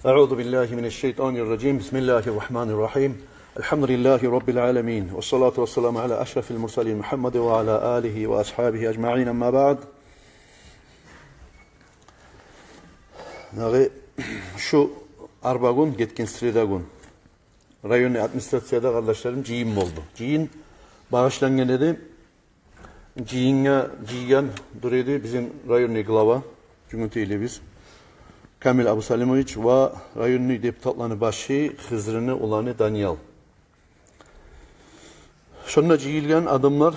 Euzu billahi mineşşeytanirracim. Bismillahirrahmanirrahim. Elhamdülillahi rabbil alamin. Ves salatu vesselamu ala eşrefil murselin Muhammed ve ala alihi ve ashabihi ecmaîn. Amma ba'd. Şu arba gün getken sırada gün. Rayon administrasyada kardeşlerim jiyin oldu. Jiyin bağışlangan edi. Jiyan duredi bizim rayonlu glava. Cümletiyle biz. Kamil Abu Salimovic ve rayonlu deputatlarını başı Hızrını olanı Daniel. Şununla jiyilgen adamlar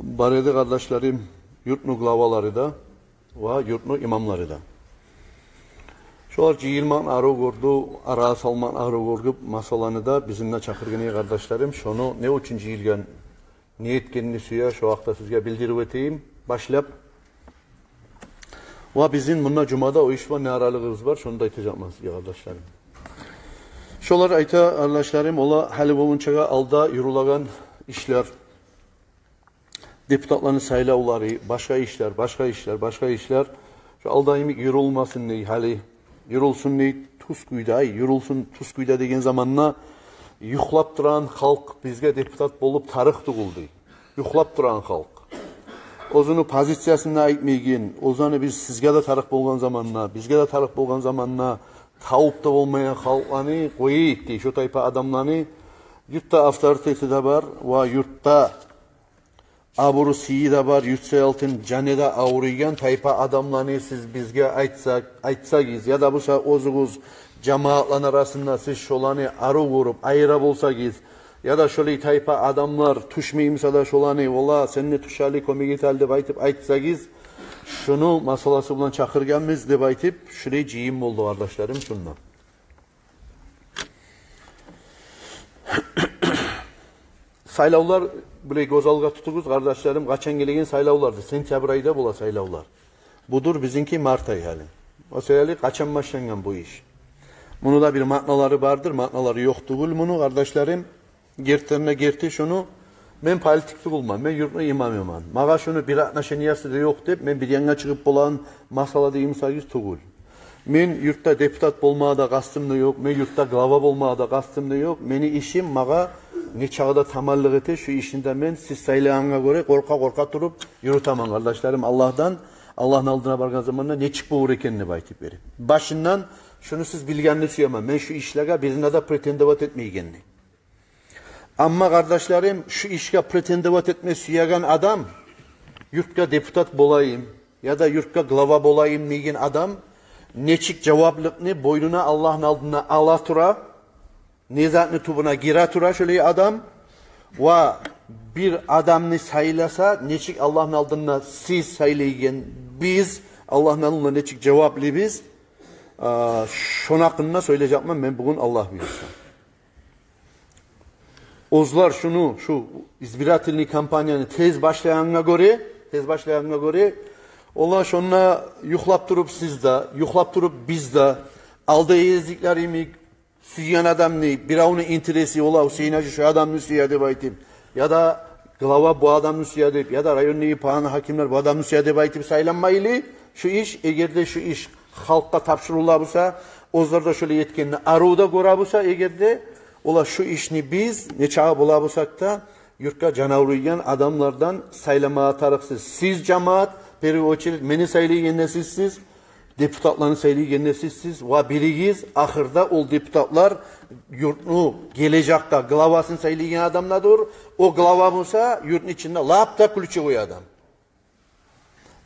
barede kardeşlerim yurtnu glavaları da ve yurtnu imamları da. Şolar jiyilman arı gördü, ara salman arı gördü masalanı da bizimle çakırgını kardeşlerim. Şunu ne için jiyilgen, ne etkenini suya şu vakta sizge bildirip eteyim. Başlayıp. Ve bizim bununla cumada o iş var, ne aralığımız var, şunu da aytacağım sizge kardeşlerim. Şolar ayta kardeşlerim, ola hali bolunçaga alda yurulagan işler, deputatların saylavları, başka işler, şu aldayımik yurulmasın ney hali, yurulsun ney yurulsun tuskuyda degen zamanla yuhlap duran halk bizge deputat bolup tarih tuğuldu. Yuhlap duran halk. Ozunu pozitsiyasına aytmegen, ozanı biz sizge de tarih bolgan zamanla, bizge de tarih bolgan zamanla tavuk da olmayan halklarını koyuyuk diye şu tayfa adamlarını yurtta avtoriteti de var ve yurtta aburu siyi de var, yurtsa altın caneda avruyan tayfa adamlarını siz bizge aytsagiz ya da bu ozuguz cemaatlan arasında siz şolanı arı vurup ayıra bolsagiz ya da şöyle tayfa adamlar tuşmeyimse da şolanı ola seninle tuşali komigetal dep aytıp aytsagiz şunu masalası bulan çakırganmiz dep aytıp şuraya jiyim oldu kardeşlerim şundan. Saylavlar böyle gözalga tutuğuz kardeşlerim kaçan gelegen saylavlardı. Sentyabr ayda bola saylavlar. Budur bizimki Mart ayı hali. O sebeple kaçan başlangan bu iş. Bunu da bir maknaları vardır. Maknaları yok değil bunu kardeşlerim. Gertlerine gerti şunu. Ben politiklik olmam. Ben yurtlu imam. Mağa şunu bir atnaşeniyası da yok deyip ben bir yana çıkıp bolan masala deyim sayız tuğul. Men yurtta deputat bolmağa da kastım da yok. Men yurtta glava bolmağa da kastım da yok. Meni işim mağa ne çağda tamallık ete şu işinde men siz sayılağına göre korka durup yürütemem kardeşlerim Allah'ın aldığına bargan zamanında ne çık bu ekenini baytip verip. Başından şunu siz bilgenli suyamam. Men şu işlere birine de pretendavat etmeyenini. Ama kardeşlerim şu işe pretendavat etme suyagan adam yurtka deputat bolayım ya da yurtka glava bolayım degen adam neçik cevaplıkını boynuna Allah'ın aldığına ala tura nezatını tubuna gira tura şöyle adam ve bir adamını saylasa neçik Allah'ın aldığına siz saylaygen biz Allah'ın aldığına neçik cevaplı biz şun hakkında söyleyeceğim ben bugün Allah biliyorsun. Ozlar şu izbiratilni kampanyanı tez başlayanına göre ola şonna yuhlap durup sizde, yuhlap durup bizde aldığı yezdiklerimi süyen adam ne, bir avını interesi ola Hüseyin Hacı şu adamını süyede baytip ya da glava bu adamını süyede ya da rayonlu pahanı hakimler bu adamını süyede baytip saylanmaylı şu iş egerde şu iş halkka tapşırıla bulsa ozlarda şöyle yetkenini arıda gora bulsa egerde ola şu işini biz ne çağa bula bulsak da yurtka canavruyan adamlardan saylamaya tarıksız siz cemaat peri oçilit meni saylaygen siz deputatlarını saylaygen siz ve birigiz ahırda ol deputatlar yurtnu gelecekte glavasını saylaygen adamladır o glava bulsa yurtun içinde lapta kulçe koy adam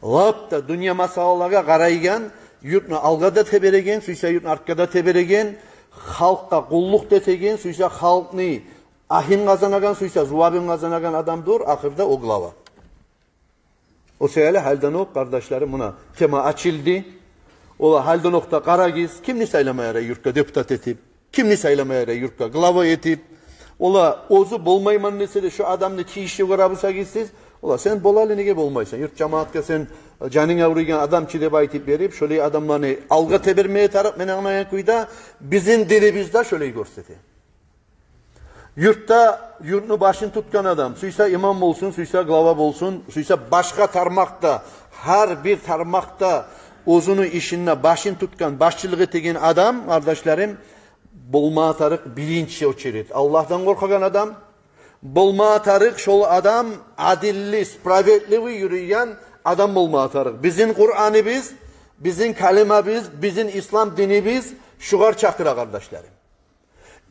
lapta dünya masalalarga karaygen yurtnu algada teberegen suysa yurtnu arkada teberegen halkka kulluk detegen suysa halkni ahin kazanagan suysa zuvabin kazanagan adamdır ahırda o glava. O sebeple halden ok kardeşlerim buna tema açıldı. Ola halden okta karagiz kimni saylamaya yurtka deputat etip kimni saylamaya yurtka glava etip ola ozu bolmayman nesede şu adamni çi işi görabısa gizsiz ola sen bolalı nege bolmaysan yurt cemaatka sen canın avruyan adam çi dep aytip berip şöyle adamlarını alga tebermeye tarıp men anaya kuyda bizim dilibizde şöyle görsete. Yurtta yurtnu başını tutkan adam suysa imam olsun suysa glava olsun suysa başka tarmakta her bir tarmakta o'zini işinle başın tutkan, başçılık ettiğin adam, kardeşlerim, bulma atarık bilinçli oçerit. Allah'tan korkan adam, bulma atarık şol adam, adilli, spravetli yürüyen adam bulma atarık. Bizim Kur'an'ı biz, bizim kalima biz, bizim İslam dini biz, şugar çakıra kardeşlerim.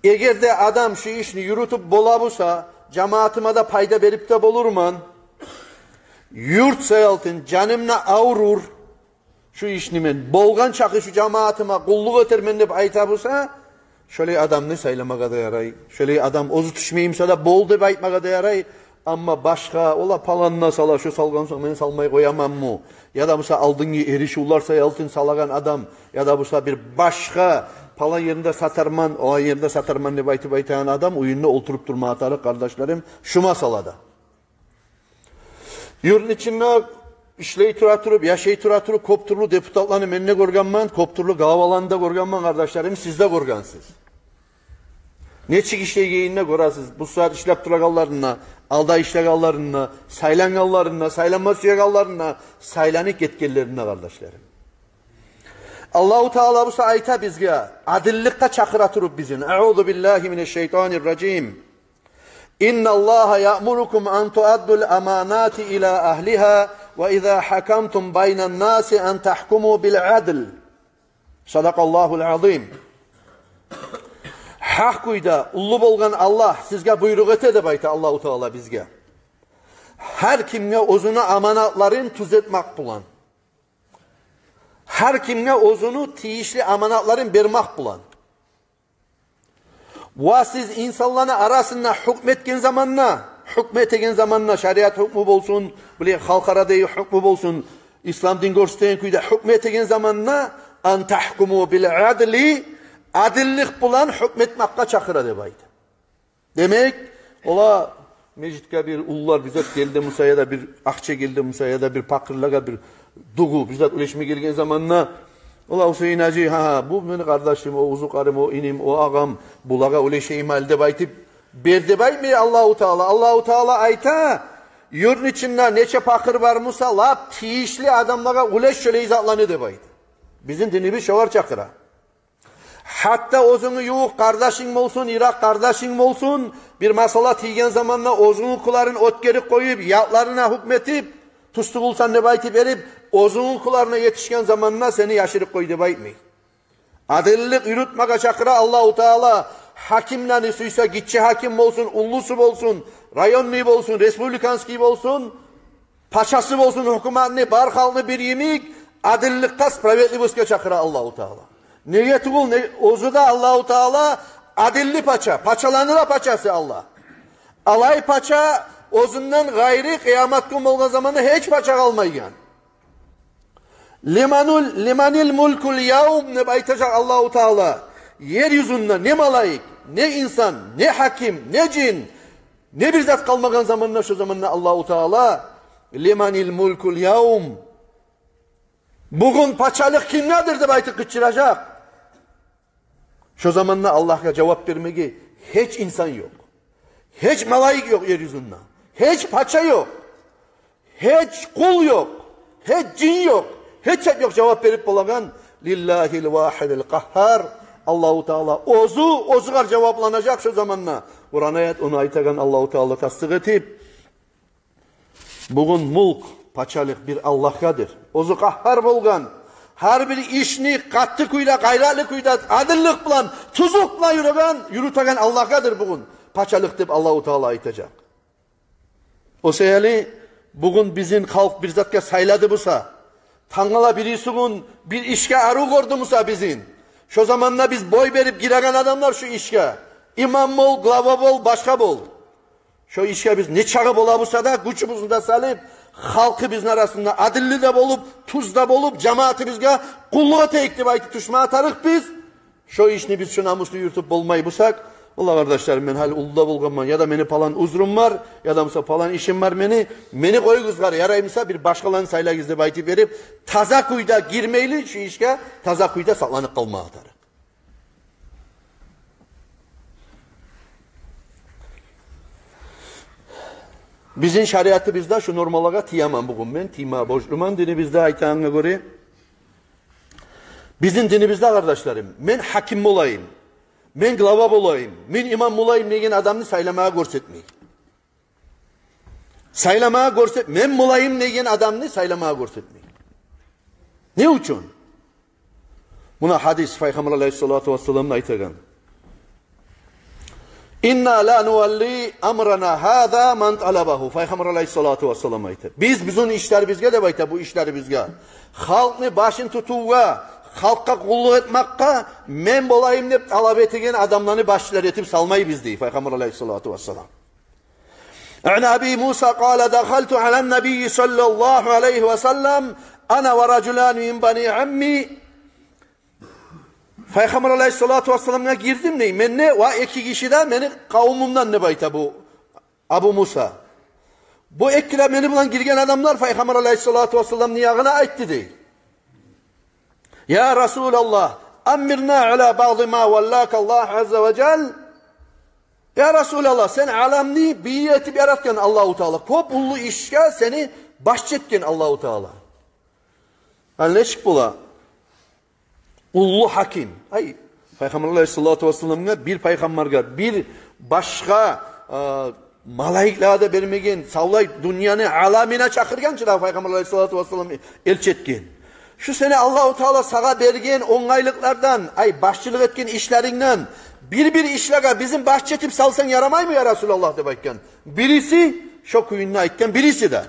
Eğer de adam şu işini yürütüp bolabusa, cemaatıma da payda verip de bolurman, yurt sayaltın, canımla avurur, şu işini men, bolgan çakı şu cemaatıma kulluk ötermen deyip aytabusa, şöyle adamını saylamaka da yaray, şöyle adam ozu düşmeyimse de bol deyip aytmaka da yaray, ama başka, ola palanına sala, şu salgan sonra ben salmayı koyamam mı? Ya da busa aldın ki erişi ularsa yaltın salagan adam, ya da busa bir başka, palan yerinde satarman, o yerinde satarman ne baytı baytayan adam oyununa oturup durma atarı kardeşlerim şu masalada. Yurun içinde işleyi turaturup, yaşayı turaturup, kopturlu deputatlarını menine gorganman, kopturlu gavalanda gorganman kardeşlerim sizde gorgansız. Neçik işleyi geyinine gorasız, bu saat işlep duragallarına, alda işlegallarına, saylangallarına, saylanma suyagallarına, saylanık yetkililerine kardeşlerim. Allahu Teala bu ayta bizge adillikte çakıraturup bizin. Euzu billahi mineşşeytanirracim. İnna Allaha ya'murukum an tu'addul amanati ila ahliha ve iza hakamtum baynan nasi an tahkumu bil adl. Sadakallahul azim. Hak kuyda ullu bolgan Allah sizge buyruk ete de bayta Allahu Teala bizge. Her kimge ozunu amanatların tuzetmak bulan. Her kimge ozunu tiyişli amanatların bermak bulan. Ve siz insanların arasında hükmetken zamanla, hükmetegen zamanla şeriat hükmü bolsun, bile halkarada hükmü bolsun, İslam din görsteyen kuyda hükmetegen zamanla an tahkumu bil adli, adillik bulan hükmetmakka çakıra debaydı. Demek, ola mecitke bir ullar bizzat geldi Musa'ya da bir akçe geldi Musa'ya da bir pakırlaga bir dugu bizzat uleşme gelgen zamanla ola Hüseyin Hacı bu benim kardeşim o uzukarım o inim o ağam bulaga uleşeyim halde baytip berdi bay mı Allahu Teala ayta yurun içinde neçe pakır var Musa lap tiyişli adamlara uleş şöyle izatlanı de baydı. Bizim dinimiz şovar çakıra. Hatta ozunu yok kardeşin olsun, Irak kardeşin olsun, bir masala tiygen zamanla ozunu kuların otgeri koyup, yatlarına hükmetip, tustu bulsan ne bayti verip, ozunu kularına yetişken zamanla seni yaşırıp koydu baytmı. Adillik yürütmaka çakıra Allahu Teala, hakimlerini suysa gitçi hakim olsun, ullusu olsun, rayonlu olsun, respublikanski olsun, paşası olsun, hükümetini, barhalını bir yemik, adillikte spravetli buske çakıra Allahu Teala. Niyeti bul, ozu da Allahu Teala adilli paça, paçalanı da paçası Allah. Alay paça, ozundan gayri kıyamet gün olma zamanı hiç paça kalmayın. Limanil mulkul yavm ne baytacak Allahu Teala. Yeryüzünde ne malayık, ne insan, ne hakim, ne cin, ne bir zat kalmagan zamanla şu zamanla Allahu Teala limanil mulkul yavm. Bugün paçalık kimlerdir de baytı kıçıracak. Şu zamanla Allah'a cevap vermeye hiç insan yok. Hiç malayık yok yeryüzünde. Hiç paça yok. Hiç kul yok. Hiç cin yok. Hiç yok cevap verip bulagan. Lillahil vahidil kahhar. Allahu Teala ozugar cevaplanacak şu zamanla. Kur'an ayet onu aytagan Allahu Teala tasdik etip. Bugün mulk paçalık bir Allah'adır. Ozu kahhar bolgan. Her bir işini kattı kuyla, gayratlı kuyla, adillik bulan, tuzukla yürüten Allah'adır bugün. Paçalık deyip Allahu Teala aytacak. O seyali bugün bizim halk bir zatka sayladı busa. Tanrıla birisinin bir işke arı gördü musa bizim. Şu zamanla biz boy verip giren adamlar şu işke. İmam bol, glava bol, başka bol. Şu işke biz ne çağı bola busa da gücümüzün de salip. Halkı bizim arasında adilli de bolup, tuz da bolup, cemaati bizge kulluğa tekti bayti tuşma atarık biz. Şu işini biz şu namuslu yürütüp bolmayı busak. Allah kardeşlerim ben hali ulda bulgamam ya da beni falan uzrum var ya da mesela falan işim var beni koy kızgar yarayımsa bir başkalarını sayla gizli bayti verip taza kuyda girmeyli şu işe taza kuyda saklanıp kalma atarık. Bizim şeriatı bizde şu normalaga tiyaman bugün ben tima boşluman dini bizde aytağına göre Bizim dinimizde kardeşlerim, men hakim olayım, men glava olayım, men imam olayım degen adamını saylamaya görsetmeyin. Saylamaya görset, men olayım degen adamını saylamaya görsetmeyin. Ne üçün? Buna hadis Peygamber Aleyhissalatu vesselam'ın aytırgan. İnna la nuvalli amrana hâzâ man talabahu. Peygamber Aleyhissalatu vesselam aytır. Biz bizim işler bizge de bayta bu işleri bizge. Halkını başın tutuğa, halkka kulluk etmekka men bolayım dep talap etigen adamlarını başçılar etip salmayı biz deyip Peygamber Aleyhissalatu vesselam. An Abi Musa kâle dakhaltu alen nebiyyi sallallahu aleyhi ve sellem ana ve raculan min bani ammi. Peygamber Aleyhissalatu vesselam'a girdim ney? Men ne? Va iki kişi de beni kavmumdan ne bayta bu Abu Musa. Bu ekile beni bulan girgen adamlar Peygamber Aleyhissalatu vesselam niyagına aytti dey. Ya Resulallah, amirna ala ba'dı ma vallaka Allah azze ve cel. Ya Resulallah, sen alamni bir etip yaratken Allahu Teala. Kop ullu işke seni başçetken Allahu Teala. Yani ne çık bula? Ullu hakim. Ay, Peygamber Aleyhissalatu vesselam'a bir peygamberga, bir başka malaiklarda vermegen, savlay dünyanın alamine çakırgan çıra Peygamber Aleyhissalatu vesselam elçetken. Şu sene Allahu Teala sağa bergen onaylıklardan, ay başçılık etken işlerinden bir işlere bizim bahçetip salsan yaramay mı ya Resulallah debayken. Birisi şu kuyununa aytken birisi de.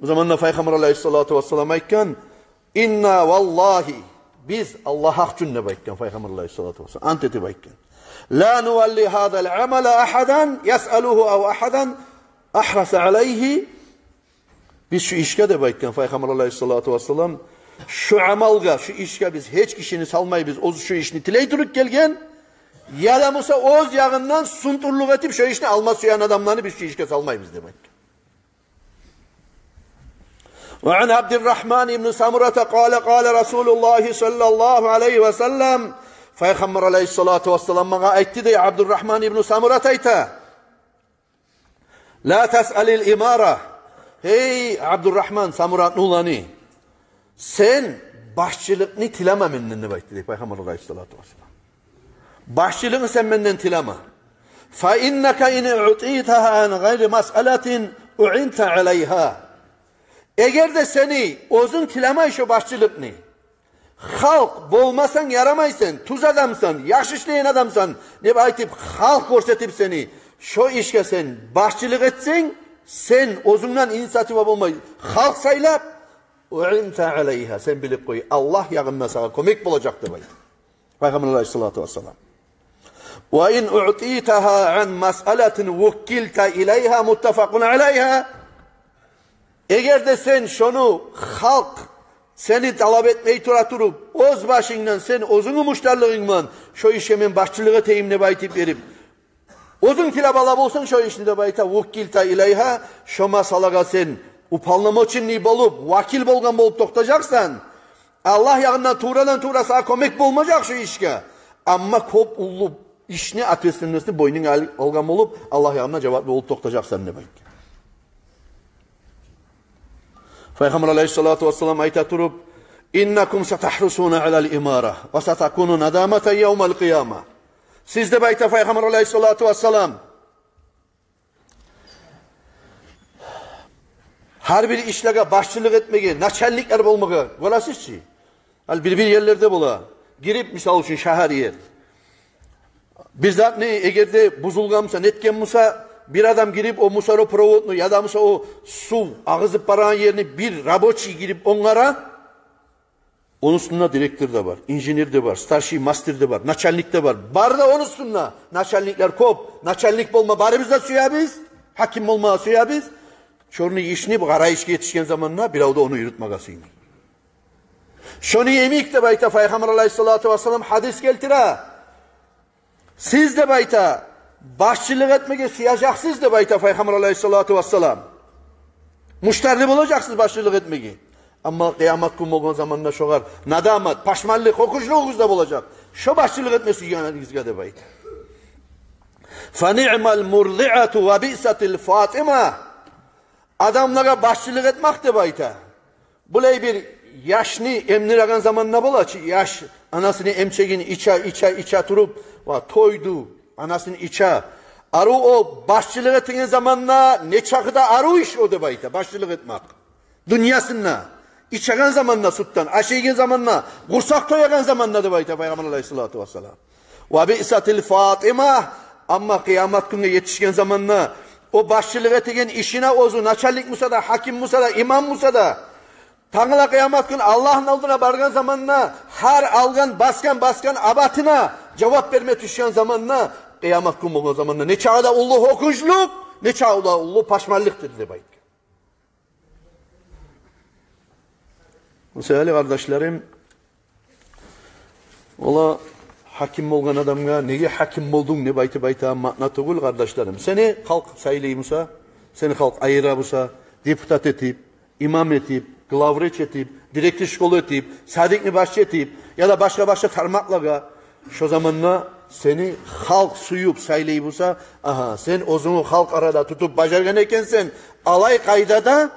O zaman da Peygamber Aleyhissalatu vesselam aytken inna vallahi biz Allah hak cünne bayken Peygamber Aleyhissalatu vesselam anteti bayken. La nuvalli hadal amala ahadan yes'aluhu ev ahadan ahrasa aleyhi. Biz şu işke de bayken Peygamber Aleyhissalatu vesselam şu amalga, şu işke biz hiç kişini salmayı biz o şu işini tileytürük gelgen ya da Musa oz yağından sunturluk etip şu işini alma suyan adamlarını biz şu işke salmayı biz demek. Ve an Abdurrahman ibn Samurata kâle Resulullah sallallahu aleyhi ve sellem Peygamber Aleyhissalatu vesselam bana aytti de Abdurrahman ibn Samurata ayta la tes'alil imara. Hey Abdurrahman Samurat Nulani, sen başçılıkını tileme menden ne baytti Peygamber Aleyhissalatu vesselam. Başçılığını sen benden tileme. Fa innaka in u'titaha an gayri mas'alatin u'inta aleyha. Eğer de seni ozun tileme şu başçılıkını, halk bolmasan yaramaysın, tuz adamsan, yaş işleyen adamsan, ne baytip halk korsetip seni, şu işe sen başçılık etsin, sen ozundan inisiyatif olmayı halk saylap u'inta aleyha sen bilip koy. Allah yağınına sana komik bulacaktır bayım. Peygamber Aleyhissalatu vesselam. Ve in u'titaha an mas'alatin vukkilta ileyha muttefakun aleyha. Eğer de sen şunu halk seni talep etmeyi turup oz başından sen ozunu muştarlığınla şu işe ben başçılığı teyimle baytip verip ozun kilabala bolsun şu işini de bayta vukkilta ileyha şu masalaga sen upalnamoçinli bolup vakil bolgan bolup toktacaksan Allah yağından tuğradan sağa komik bolmayacak şu işke. Ama kop ullu işini atvesinmesini boynun algan bolup Allah yağından cevaplı olup toktacaksan ne bayt. Peygamber Aleyhissalatu vesselam ayta turup innakum satahrusuna alal imara ve satakunu nadameten yevmel kıyama. Siz de bayta Peygamber Aleyhissalatu vesselam her bir işlere başçılık etmeye, naçellikler bulmaya olasız ki. Bir yerlerde bula. Girip misal için şehir yer. Bizzat ne eğer de buzulgamsa, netken musa bir adam girip o musaro provodnu ya da musa o su ağızıp paran yerini bir raboçi girip onlara onun üstünde direktör de var, injiner de var, starşi master de var, naçellik de var. Bar da onun üstünde. Naçellikler kop, naçellik bolma bari bizde suya biz, hakim olma suya biz. Şunu işini bu kara işe yetişken zamanla bir da onu yürütmek sıyım. Şunu yemik de bayta Peygamber Aleyhissalatu vesselam hadis geltire. Siz de bayta başçılık etmeye siyacaksınız de bayta Peygamber Aleyhissalatu vesselam. Müşterli bulacaksınız başçılık etmeye. Ama kıyamet kum olduğun zamanla şoğar nadamat, paşmallık, kokuşluğunuz da olacak. Şu başçılık etmesi yanınızda de bayta. فَنِعْمَ الْمُرْضِعَةُ وَبِئْسَةِ الْفَاتِمَةِ. Adamlara başçılık etmek de bayta. Bulay bir yaşını emniragan zamanına bola ki yaş anasını emçegini içe turup toydu anasını içe arı o başçılık ettiğin zamanla ne çakıda arı iş o da bayta başçılık etmek dünyasında içegen zamanla suttan aşeğin zamanla kursak toyagan zamanla da bayta Peygamber Aleyhisselatü Vesselam ve bi'satil Fatıma ama kıyamet günü yetişken zamanla o başçılık ettiğin işine ozu naçarlık musa da hakim musa da imam musa da Tanrı'la kıyamet günü Allah'ın aldığına bargan zamanla her algan baskan abatına cevap verme düşen zamanla kıyamet günü o zamanla ne çağda ulu hokuşluk ne çağda ulu paşmallıktır de bayt. Sevgili kardeşlerim ola hakim olgan adamga nege hakim oldun ne bayta makna tugul kardeşlerim. Seni halk sayleyimsa, seni halk ayırabusa, deputat etip, imam etip, glavreç etip, direktör şkolu etip, sadikni başçı etip ya da başka tarmaklarga şu zamanla seni halk suyup sayleyimsa, aha sen ozunu halk arada tutup bacargan ekensen alay kaydada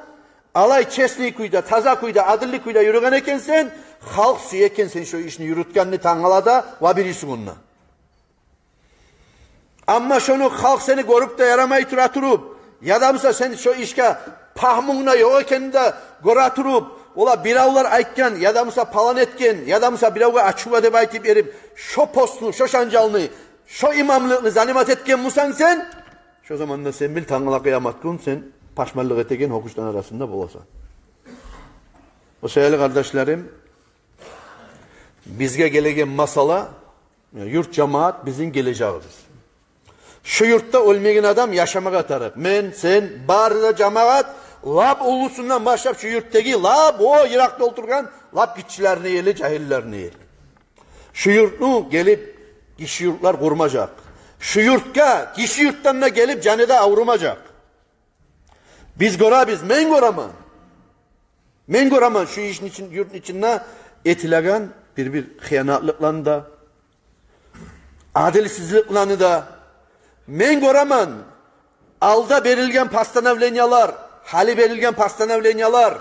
alay çesli kuyda, taza kuyda, adilli kuyda yürügen ekensen, halk suyeken sen şu işini yürütkenini tangalada va birisi bununla. Ama şunu halk seni görüp de yaramayı turaturup, ya da mesela sen şu işe pahmuna yok eken de göraturup, ola biravlar aytken, ya da mesela palan etken, ya da mesela biravga açığa deba etip erip, şu postunu, şu şancalını, şu imamlığını zanimat etken musan sen, şu zaman da sen bil tangala kıyamet gün sen, paşmallık etegen hokuştan arasında bulasan. O sevgili kardeşlerim, bizge gelegen masala, yurt cemaat bizim geleceğimiz. Şu yurtta ölmegen adam yaşamağa tarık. Men, sen, barda cemaat, lab ulusundan başlayıp şu yurttaki lab, o Irak'ta oturgan, lab gitçilerini yeli, cahillerini yeli. Şu yurtnu gelip kişi yurtlar kurmacak. Şu yurtka, kişi yurttan da gelip canıda avrumacak. Biz men goraman şu işin için yurtun içinde etilagan bir hıyanatlıklarını da adilsizliklerini da men goraman alda verilgen pastanavlenyalar hali verilgen pastanavlenyalar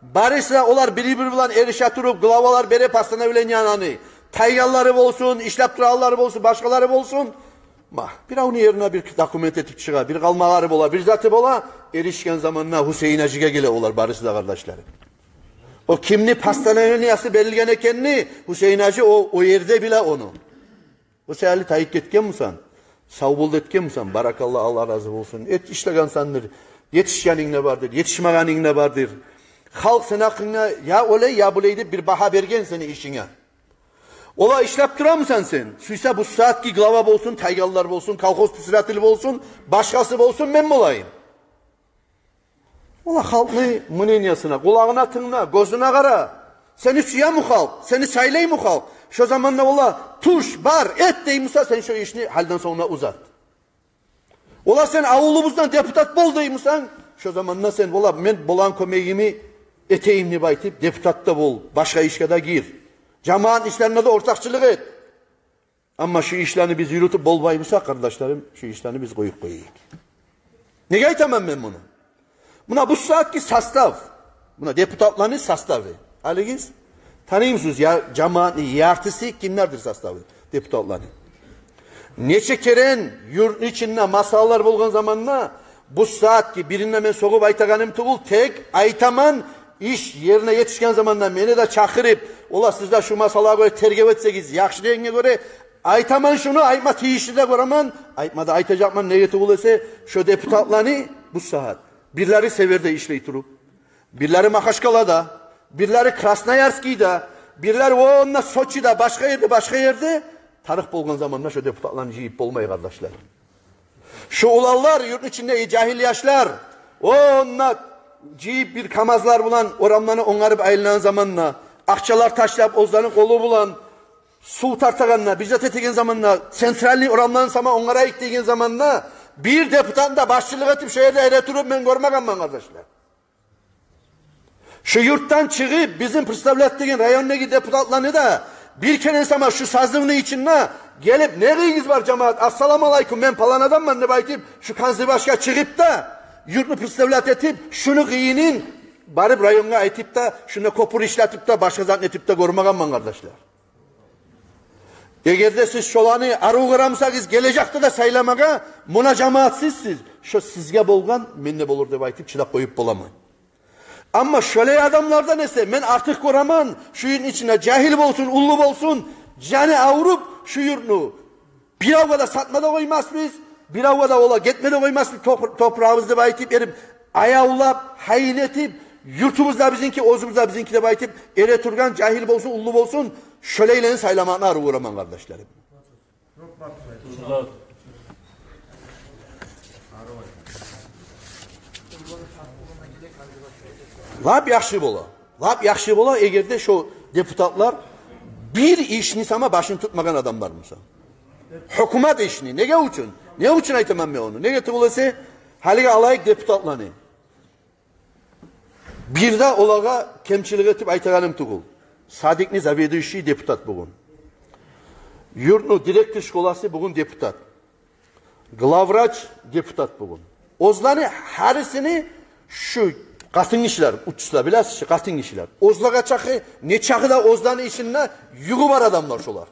barışla olar biri bilan erişaturup glavalar bere pastanavlenyanani tayyalları olsun işlep kralları olsun başkaları olsun bir avni yerine bir dokument etip çığa, bir kalmaları bola, bir zatı bola, erişken zamanına Hüseyin Hacı'ya gele olar barışla kardeşlerim. O kimni pastanın yası belirgen ekenni, Hüseyin Hacı o yerde bile onu. O seyali tayyip etken misan? Savbul etken misan? Barakallah Allah razı olsun. Et işlegan sandır. Yetişkenin ne vardır? Yetişmeganin ne vardır? Halk sen hakkında ya oley ya buleydi bir baha bergen seni işine. Ola işlep durar mısın sen? Suysa bu saat ki glava olsun, taygallar olsun, kalkoz pisiratili olsun, başkası olsun ben mi olayım? Ola halkını mınenyasına, kulağına tınla, gözüne kara. Seni suya mı halk? Seni saylay mı halk? Şu zamanla ola tuş, bar, et deyimsa sen şu işini halden sonra uzat. Ola sen avulumuzdan deputat bol deyimsan, şu zamanla sen ola ben bolan kömeğimi eteğimni baytip deputatta bol, başka işe de gir. Cemaat işlerine de ortakçılık et. Ama şu işlerini biz yürütüp bolbaymışsak kardeşlerim, şu işlerini biz koyup koyuyuk. Ne gaytamam ben bunu? Buna bu saatki sastav. Buna deputatların sastavı. Aligiz, tanıyor musunuz ya cemaatli yartısı kimlerdir sastavı? Deputatların. Neçe keren yurt içinde masallar bulgan zamanla bu saatki birine men soğup aytaganim tuğul tek aytaman iş yerine yetişken zamandan beni de çakırıp ola sizde şu masalağa göre tergip etsegiz yakşı dengine göre aytaman şunu aytma tiyişli de göremen aytmada aytacakman neye tuğul ise şu deputatlarını bu saat birleri Sever'de işleyturup birleri Makaşkala'da birleri Krasnoyarsk'da birleri onunla Soçi'de başka yerde tarih bolgan zamanla şu deputatlarını jiyip bolmayı kardeşler. Şu ulallar yurt içinde cahil yaşlar onunla ciyip bir kamazlar bulan oramlarını onarıp ayrılan zamanla akçalar taşlayıp ozların kolu bulan su tartaganla bizzat etegen zamanla sentralli oramların sama onlara ektiğin zamanla bir deputan da başçılık etip şehirde ereturup ben görmem kardeşler. Şu yurttan çıkıp bizim представлятtiğin rayondaki deputatlarını da bir kere sama şu sazlığını içinde gelip nereyiz var cemaat assalamu aleyküm ben falan adam ben ne baytip şu kanzi başka çıkıp da yurtunu представлять etip şunu giyinin barıp rayonga aytıp da şuna kopur işletip de başka zat etip de görmeganman kardeşler. Eğer de siz şolanı arı kıramsakız gelecekte de saylamaga muna cemaatsizsiz. Şu sizge bolgan menne bolur dep aytıp çılak koyup bolamayın. Ama şöyle adamlarda nese men artık koraman şuyun içine cahil bolsun, ullu bolsun, canı avurup şu yurtnu bir avga satmada koymaz biz, bir avga ola gitmede koymaz biz toprağımızda baytip erip ayavlap, hayin etip yurtumuzda bizimki, ozumuzda bizimki de baytip ere turgan cahil bolsun, ullu bolsun şöleylerin saylamanı arı uğraman kardeşlerim. Lap yaxşı bola eğer de şu deputatlar bir işini sama başını tutmagan adamlar mısa. Hükümet işini ne için aytamam ben onu? Ne tıgılası haliga alayık deputatlarını. Bir de olaga kemçilik etip aytaganım tıgıl. Sadikni zaveduyşi deputat bugün. Yurtnu direktor şkolası bugün deputat. Glavraç deputat bugün. Ozlanı harisini şu katın işler, uçuşlar bilasiz katın işler. Ozlaga çakı, ne çakı da ozlanı işinde yugu var adamlar şolar.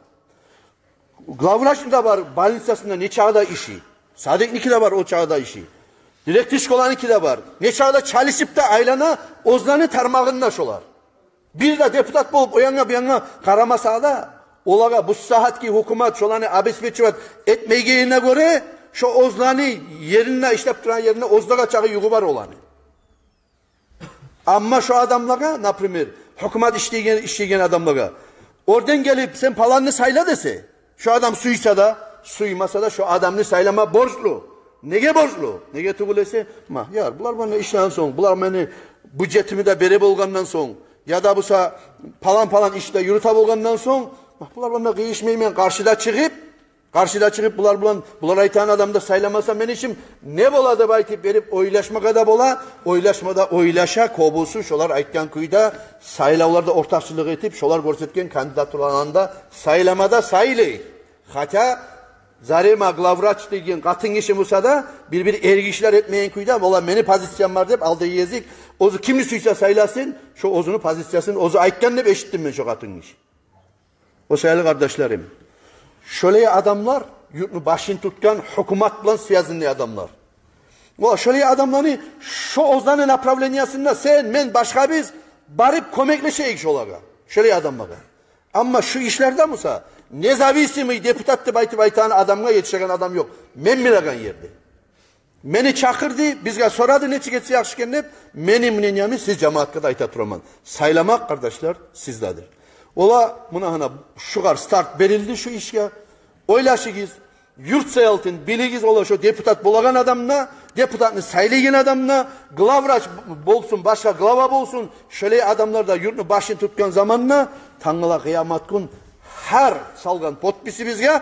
Glavraç'ın da var, balinsasında ne çağı da işi. Sadikniki de var o çağı da işi. Direktor şkolanınki de var. Ne çağı da çalışıp da aylana ozlanı tarmağında şolar. Bir de deputat bulup o yana karamasa da olaga bu saatki hükümet şolanı abesbeçivat etmeyeceğine göre şu ozlanı yerine işlep duran yerine ozlaga çağı yugu var olanı. Ama şu adamlara, naprimer, hükümet işleyen adamlara, oradan gelip sen palanını sayla dese, şu adam suysa da, suymasa da şu adamını saylama borçlu. Nege borçlu? Nege tugulese? Yar, bunlar bana işten son, bunlar beni budjetimi de berep olgandan son, ya da busa palan işte yürütab olgandan son, bunlar bana kıyışmayayım, karşıda çıkıp bunlar aytan adamda saylamasa ben işim ne bola da baytip verip oylaşmaka da bola, oylaşmada oylaşa kobusu şolar aytkan kuyda saylavlarda ortakçılık etip şolar görsetken kandidat olananda saylamada saylay. Hatta Zarema Glavraç degen katın işi olsa da bir ergişler etmeyen kuyda bola beni pozisyon var dep aldı yezik. Ozu kimi suysa saylasın, şu ozunu pozisyasın, ozu aytkan dep eşittim ben şu katın işi. O sayılı kardeşlerim. Şöyle adamlar yurtunu başını tutkan hükümetle siyazınlı adamlar. O şöyle adamları şu ozlanın направлениясында sen men başka biz barıp komekleşeyik şolaga. Şöyle adamlara. Ama şu işlerde musa nezavisi deputat baytı baytan adamga yetişen adam yok. Men bilagan yerde. Meni çakırdı, bizge soradı ne çıketse yakışken hep menim nenyami siz cemaatka da ayta turaman. Saylamak kardeşler sizdedir. Ola buna hana şugar start verildi şu işe. Oylaşıgiz, yurt sayaltın, biligiz ola şu deputat bolagan adamına, deputatını saylayan adamına, glavraç bolsun, başka glava bolsun, şöyle adamlar da yurtunu başını tutkan zamanına, Tanrı'la kıyamet gün her salgan potpisi bizge,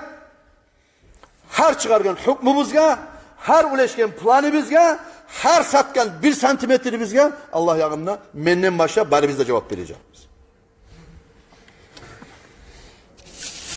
her çıkargan hükmümüzge, her uleşken planı bizge, her satkan 1 santimetre bizge, Allah yağımına menden başa bari biz de cevap vereceğiz.